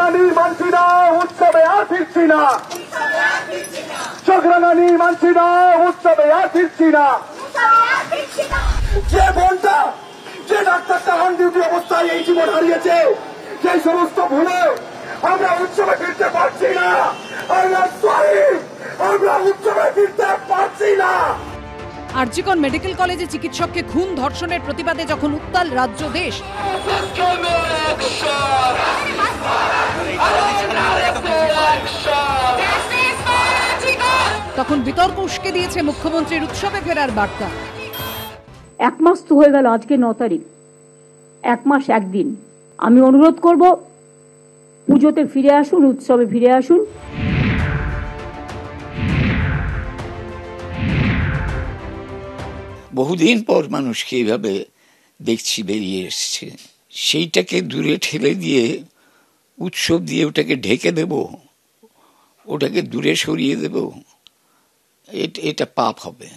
চোখরাঙানি মানছি না, উৎসবে আর ফিরছি না। চোখরাঙানি মানছি না, উৎসবে আর ফিরছি না। যে বোনটা, যে ডাক্তারটা অন ডিউটি অবস্থায় এই জীবন হারিয়েছে, যে সমস্ত ভুলে আমরা উৎসবে ফিরতে পারছি না, আমরা উৎসবে ফিরতে পারছি না। আরজিকর মেডিকেল কলেজে চিকিৎসককে খুন ধর্ষণের প্রতিবাদে যখন উত্তাল রাজ্য দেশ, তখন বিতর্ক উস্কে দিয়েছে মুখ্যমন্ত্রীর উৎসবে ফেরার বার্তা। 1 মাস তো হয়ে গেল, আজকে 9 তারিখ, 1 মাস 1 দিন। আমি অনুরোধ করব, পুজোতে ফিরে আসুন, উৎসবে ফিরে আসুন। বহুদিন পর মানুষকে এইভাবে দেখছি বেরিয়ে এসছে, সেইটাকে দূরে ঠেলে দিয়ে উৎসব দিয়ে ওটাকে ঢেকে দেব, ওটাকে দূরে সরিয়ে দেব, এটা পাপ হবে,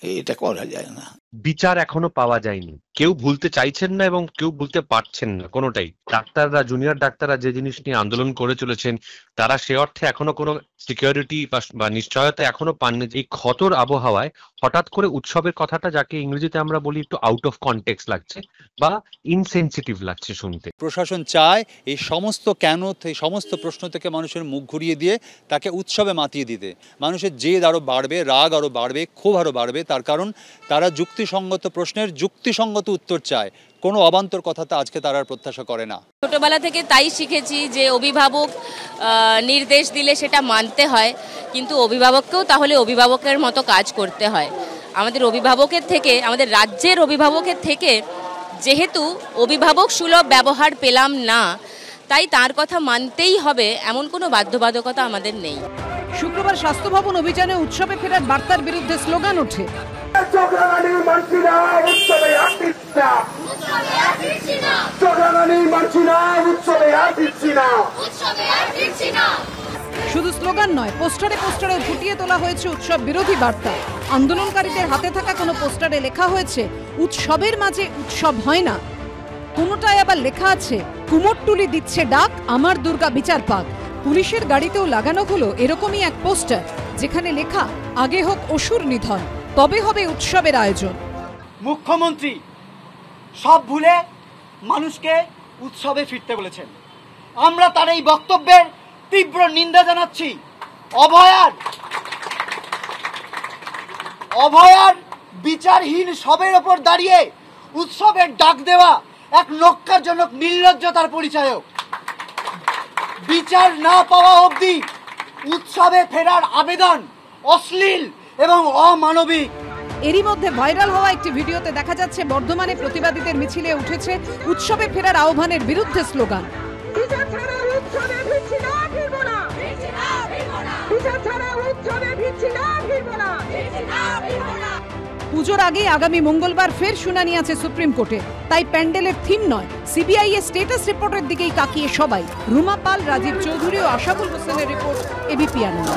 এটা করা যায় না। বিচার এখনো পাওয়া যায়নি, কেউ ভুলতে চাইছেন না এবং কেউ ভুলতে পারছেন না কোনোটাই। ডাক্তাররা, জুনিয়র ডাক্তাররা যে জিনিস নিয়ে আন্দোলন করে চলেছেন, তারা সে অর্থে এখনো কোনো সিকিউরিটি বা নিশ্চয়তা এখনো পাননি। এই ক্ষতর আবহাওয়ায় হঠাৎ করে উৎসবের কথাটা, যাকে ইংরেজিতে আমরা বলি একটু আউট অফ কনটেক্সট লাগছে বা ইনসেনসিটিভ লাগছে শুনতে। প্রশাসন চায় এই সমস্ত এই সমস্ত প্রশ্ন থেকে মানুষের মুখ ঘুরিয়ে দিয়ে তাকে উৎসবে মাতিয়ে দিতে। মানুষের জেদ আরো বাড়বে, রাগ আরো বাড়বে, ক্ষোভ আরো বাড়বে, তার কারণ তারা যুক্তিসঙ্গত প্রশ্নের যুক্তিসঙ্গত উত্তর চায়, কোনো অবান্তর কথাতে আজকে তারা প্রত্যাশা করে না। ছোটবেলা থেকে তাই শিখেছি যে অভিভাবক নির্দেশ দিলে সেটা মানতে হয়, কিন্তু অভিভাবককেও তাহলে অভিভাবকের মতো কাজ করতে হয়। আমাদের অভিভাবকের থেকে, আমাদের রাজ্যের অভিভাবকের থেকে যেহেতু অভিভাবক সুলভ ব্যবহার পেলাম না, তাই তার কথা মানতেই হবে এমন কোনো বাধ্যবাধকতা আমাদের নেই। শুক্রবার স্বাস্থ্য ভবন অভিযানে উৎসবে ফেরার বার্তার বিরুদ্ধে স্লোগান ওঠে। চোখরাঙানি মানছি না, উৎসবে আর ফিরছি না। চোখরাঙানি মানছি না, উৎসবে আর ফিরছি না। শুধু স্লোগান নয়, পোস্টারে পোস্টারে ফুটিয়ে তোলা হয়েছে উৎসব বিরোধী বার্তা। আন্দোলনকারীদের হাতে থাকা কোনো পোস্টারে লেখা হয়েছে উৎসবের মাঝে উৎসব হয় না, কোনোটায় আবার লেখা আছে কুমোরটুলি দিচ্ছে ডাক, আমার দুর্গা বিচার পাক। পুলিশের গাড়িতেও লাগানো হলো এরকমই এক পোস্টার, যেখানে লেখা আগে হোক অসুর নিধন, তবে হবে উৎসবের আয়োজন। মুখ্যমন্ত্রী সব ভুলে মানুষকে উৎসবে ফিরতে বলেছেন। আমরা তার এই বক্তব্যের তীব্র নিন্দা জানাচ্ছি। অভয়ার বিচারহীন সবের ওপর দাঁড়িয়ে উৎসবের ডাক দেওয়া এক নক্কারজনক নির্লজ্জতার পরিচায়ক। বিচার না পাওয়া অবধি উৎসবে ফেরার আবেদন অশ্লীল এবং অমানবিক। এরই মধ্যে ভাইরাল হওয়া একটি ভিডিওতে দেখা যাচ্ছে বর্ধমানে প্রতিবাদীদের মিছিলে উঠেছে উৎসবে ফেরার আহ্বানের বিরুদ্ধে স্লোগান। পুজোর আগেই আগামী মঙ্গলবার ফের শুনানি আছে সুপ্রিম কোর্টে, তাই প্যান্ডেলের থিম নয়, সিবিআই এর স্ট্যাটাস রিপোর্টের দিকেই তাকিয়ে সবাই। রুমা পাল, রাজীব চৌধুরী ও আশাবুল হোসেনের রিপোর্ট, এবিপি আনন্দ।